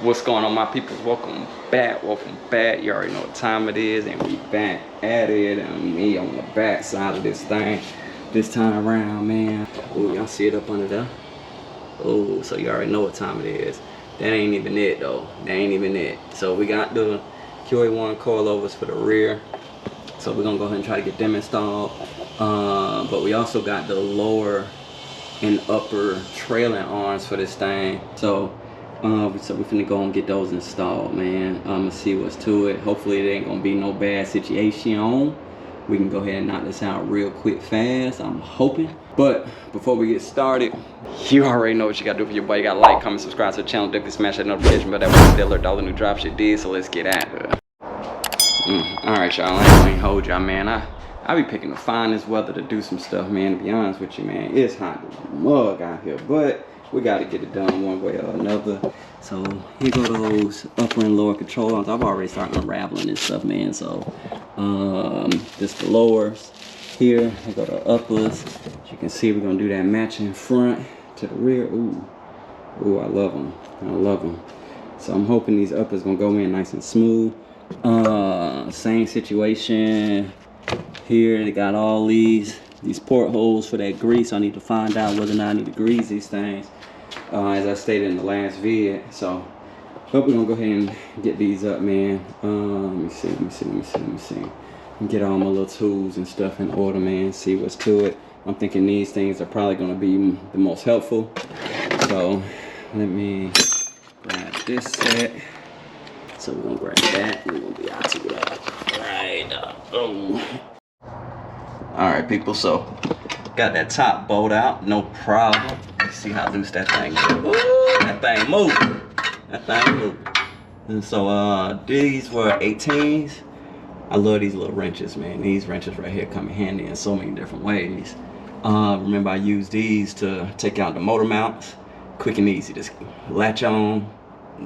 What's going on, my peoples? Welcome back. You already know what time it is, and we back at it, and me on the back side of this thing this time around, man. Oh, y'all see it up under there? Oh, so you already know what time it is. That ain't even it though. That ain't even it. So we got the QA1 coilovers for the rear, so we're gonna go ahead and try to get them installed. But we also got the lower and upper trailing arms for this thing. So we're finna go and get those installed, man. I'ma see what's to it. Hopefully it ain't gonna be no bad situation. We can go ahead and knock this out real quick fast, I'm hoping. But before we get started, you already know what you gotta do for your boy. You gotta like, comment, subscribe to the channel, definitely smash that notification bell, that way stay alert to all the new drops you did. So let's get at it. Alright, y'all, I ain't hold y'all, man. I be picking the finest weather to do some stuff, man. To be honest with you, man, it's hot as a mug out here, but we gotta get it done one way or another. So here go those upper and lower control arms. I've already started unraveling this stuff, man. So this the lowers here. Here go the uppers. As you can see, we're gonna do that matching front to the rear. Ooh, I love them. I love them. So I'm hoping these uppers gonna go in nice and smooth. Same situation here. They got all these portholes for that grease. I need to find out whether or not I need to grease these things, as I stated in the last vid. So but we're gonna go ahead and get these up, man. Let me see. Get all my little tools and stuff in order, man. See what's to it. I'm thinking these things are probably gonna be the most helpful. So let me grab this set. So we're gonna grab that. We're gonna be out to it right up. Alright, people, so got that top bolt out, no problem. You see how loose that thing is. Ooh, that thing moving. That thing moving. And so these were 18s. I love these little wrenches, man. These wrenches right here come in handy in so many different ways. Remember, I used these to take out the motor mounts. Quick and easy, just latch on,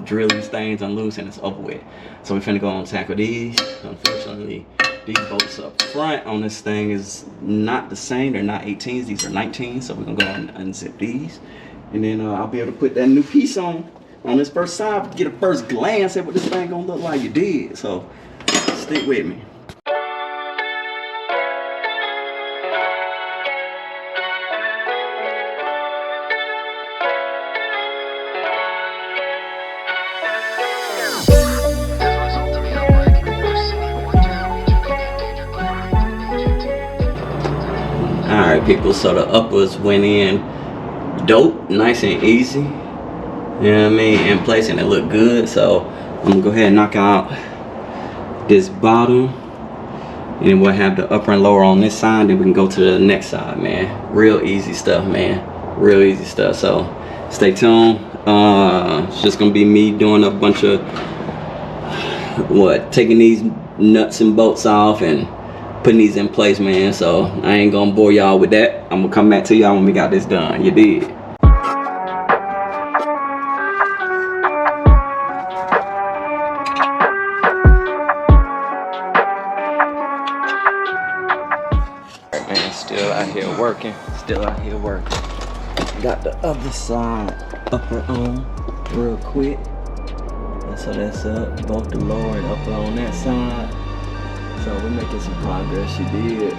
drill these things, unloose, and it's over with. So we're finna go and tackle these. Unfortunately, these bolts up front on this thing is not the same. They're not 18s, these are 19s. So we're gonna go and unzip these. And then I'll be able to put that new piece on this first side, get a first glance at what this thing gonna look like. You did. So stick with me. Alright, people, so the uppers went in dope, nice and easy, you know what I mean, in place, and it looked good. So I'm gonna go ahead and knock out this bottom, and then we'll have the upper and lower on this side, then we can go to the next side, man. Real easy stuff, man, real easy stuff. So stay tuned. It's just gonna be me doing a bunch of taking these nuts and bolts off and putting these in place, man. So I ain't gonna bore y'all with that. I'm gonna come back to y'all when we got this done. You did. Alright, man, still out here working. Got the other side upper on real quick. And so that's up, both the lower and upper on that side. So we're making some progress. You did.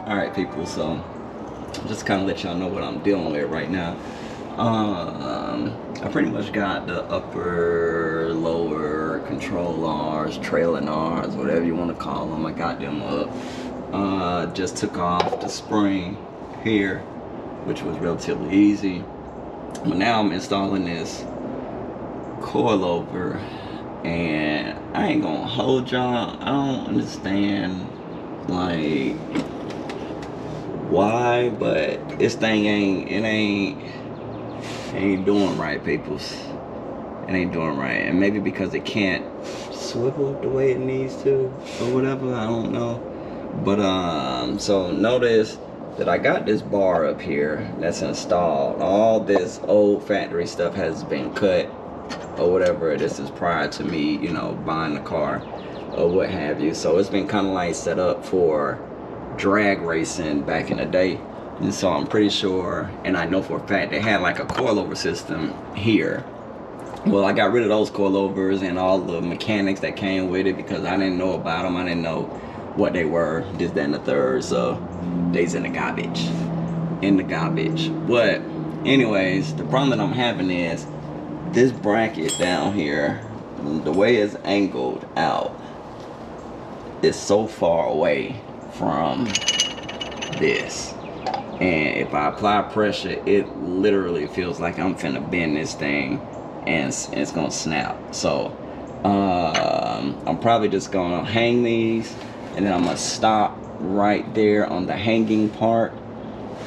Alright, people, so just kind of let y'all know what I'm dealing with right now. I pretty much got the upper, lower control arms, trailing arms, whatever you want to call them. I got them up. Just took off the spring here, which was relatively easy. But now I'm installing this coilover, and I ain't gonna hold y'all. I don't understand like why, but this thing ain't doing right, peoples. It ain't doing right, and maybe because it can't swivel the way it needs to or whatever, I don't know. But so notice that I got this bar up here that's installed. All this old factory stuff has been cut or whatever. This is prior to me, you know, buying the car or what have you. So it's been kind of like set up for drag racing back in the day. And so I'm pretty sure, and I know for a fact, they had like a coilover system here. Well, I got rid of those coilovers and all the mechanics that came with it because I didn't know about them. I didn't know what they were, this, that, and the third. So they's in the garbage. But anyways, the problem that I'm having is this bracket down here, the way it's angled out, is so far away from this. And if I apply pressure, it literally feels like I'm finna bend this thing and it's gonna snap. So I'm probably just gonna hang these, and then I'm gonna stop right there on the hanging part,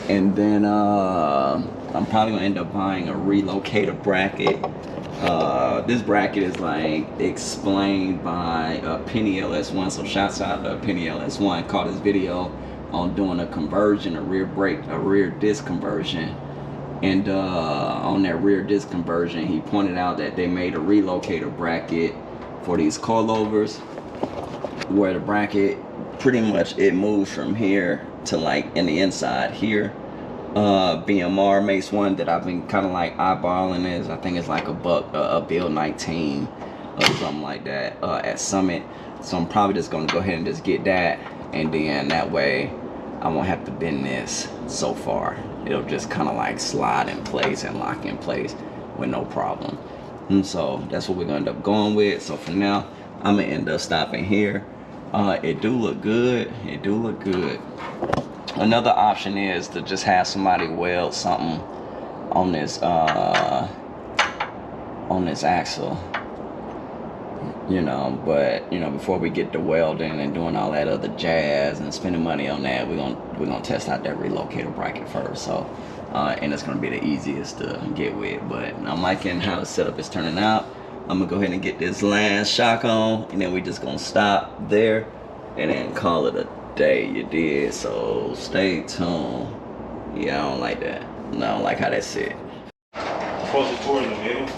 and then I'm probably gonna end up buying a relocator bracket. This bracket is like explained by Penny LS1, so shouts out to Penny LS1. Caught this video on doing a conversion, a rear disc conversion, and on that rear disc conversion he pointed out that they made a relocator bracket for these coilovers, where the bracket pretty much it moves from here to like in the inside here. BMR makes one that I've been kind of like eyeballing this. I think it's like a build 19 or something like that at Summit. So I'm probably just gonna go ahead and just get that, and then that way I won't have to bend this so far. It'll just kind of like slide in place and lock in place with no problem. And so that's what we're gonna end up going with. So for now, I'm gonna end up stopping here. It do look good. It do look good. Another option is to just have somebody weld something on this axle, you know. But you know, before we get to welding and doing all that other jazz and spending money on that, we're gonna test out that relocator bracket first. So and it's gonna be the easiest to get with. But I'm liking how the setup is turning out. I'm gonna go ahead and get this last shock on, and then we just gonna stop there and then call it a day. You did. So stay tuned. Yeah, I don't like that. No, I don't like how that sit. Supposed to pour in the middle.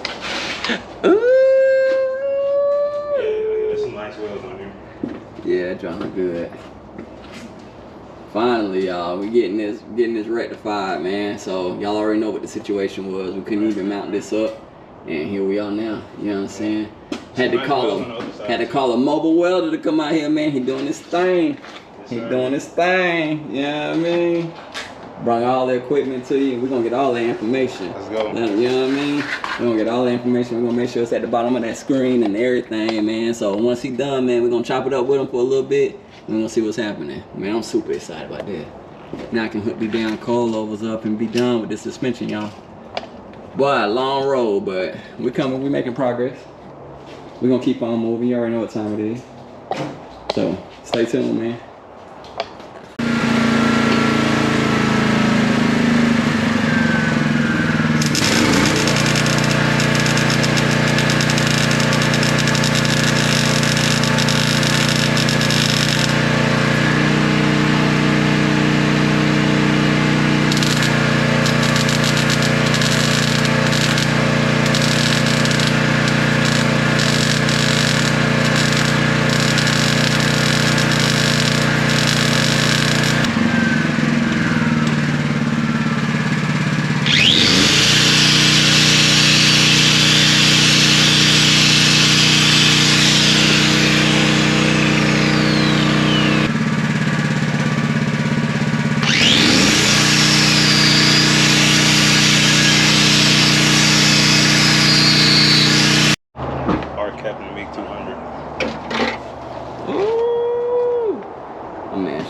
Ooh. Yeah, there's some nice welds on here. Yeah, that joint look good. Finally, y'all, we getting this rectified, man. So y'all already know what the situation was. We couldn't even mount this up, and here we are now. You know what I'm saying? Had to call a mobile welder to come out here, man. He doing his thing. He doing his thing. You know what I mean? Bring all the equipment to you. We're gonna get all the information. Let's go. You know what I mean? We're gonna get all the information. We're gonna make sure it's at the bottom of that screen and everything, man. So once he's done, man, we're gonna chop it up with him for a little bit. We're gonna see what's happening. Man, I'm super excited about that. Now I can hook these damn coilovers up and be done with this suspension, y'all. Boy, long road, but we're coming. We're making progress. We're gonna keep on moving. You already know what time it is. So stay tuned, man.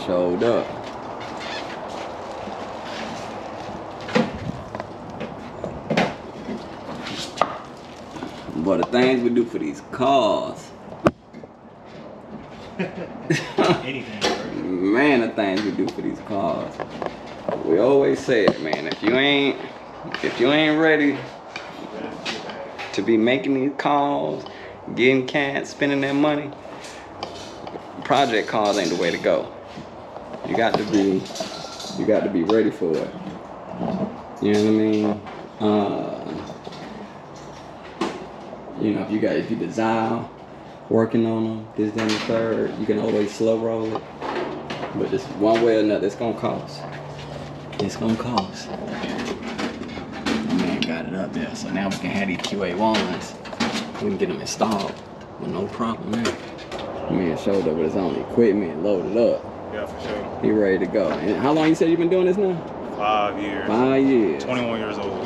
showed up. But the things we do for these cars. Anything, bro. Man, the things we do for these cars. We always say it, man. If you ain't ready to be making these calls, getting cats, spending that money, project cars ain't the way to go. You got to be ready for it. You know what I mean? You know, if you desire working on them, this, then, the third, you can always slow roll it. But just one way or another, it's gonna cost. It's gonna cost. Man, got it up there. So now we can have these QA1s. We can get them installed with no problem, man. Man showed up with his own equipment, loaded up. Yeah, for sure. He ready to go. And how long you said you been doing this now? 5 years. 5 years. 21 years old.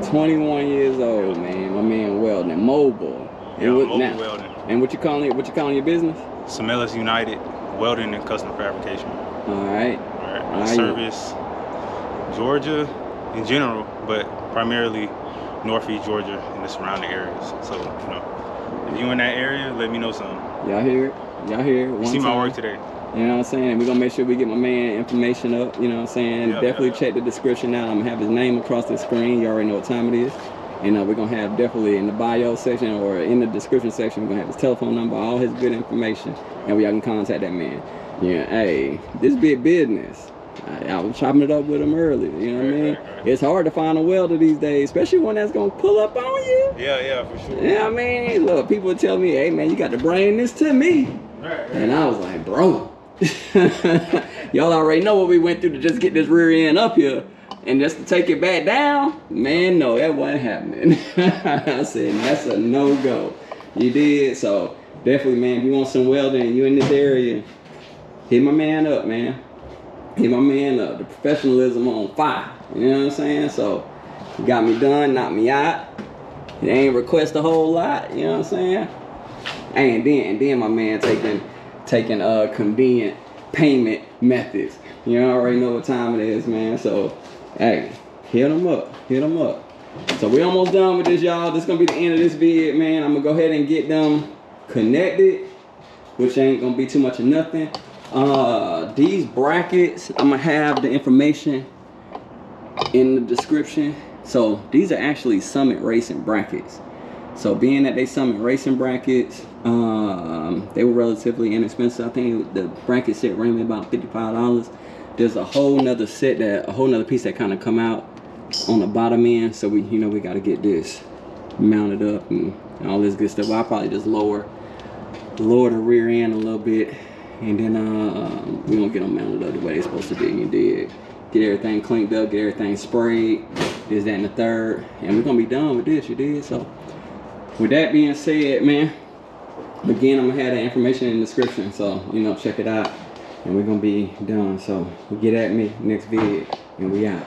21 years old, man. My man Welding, mobile. Yeah, mobile welding. And what you calling your business? Semelis United Welding and Custom Fabrication. All right. I service Georgia in general, but primarily Northeast Georgia and the surrounding areas. So, you know, if you in that area, let me know something. Y'all hear it? Y'all hear it? You see my work today. You know what I'm saying? We're gonna make sure we get my man information up, you know what I'm saying? Yeah, definitely yeah. Check the description out. I'm gonna have his name across the screen. You already know what time it is. And we're gonna have definitely in the bio section or in the description section, we're gonna have his telephone number, all his good information, and y'all can contact that man. Yeah, hey, this big business. I was chopping it up with him earlier, you know what I mean? Right. It's hard to find a welder these days, especially one that's gonna pull up on you. Yeah, for sure. Yeah, I mean, look, people would tell me, hey man, you got to bring this to me. Right. And I was like, bro, y'all already know what we went through to just get this rear end up here. And just to take it back down, man, no, that wasn't happening. I said, that's a no-go. You did, so definitely, man, if you want some welding and you're in this area, hit my man up, man. Hit my man up. The professionalism on fire. You know what I'm saying? So, you got me done, knocked me out. It ain't request a whole lot, you know what I'm saying? And then my man taking convenient payment methods. You already know what time it is, man. So, hey, hit them up. So we almost done with this, y'all. This is gonna be the end of this vid, man. I'm gonna go ahead and get them connected, which ain't gonna be too much of nothing. These brackets, I'm gonna have the information in the description. So these are actually Summit Racing brackets. So being that they Summit Racing brackets, they were relatively inexpensive. I think the bracket set ran me about $55. There's a whole nother set a whole nother piece that kind of come out on the bottom end. So we got to get this mounted up and all this good stuff. I'll probably just lower the rear end a little bit, and then we're gonna get them mounted up the way they're supposed to be. You did get everything cleaned up, get everything sprayed, this, that, and the third, and we're gonna be done with this. You did. So with that being said, man, again, I'm gonna have that information in the description, so check it out, and we're gonna be done. So get at me next vid, and we out.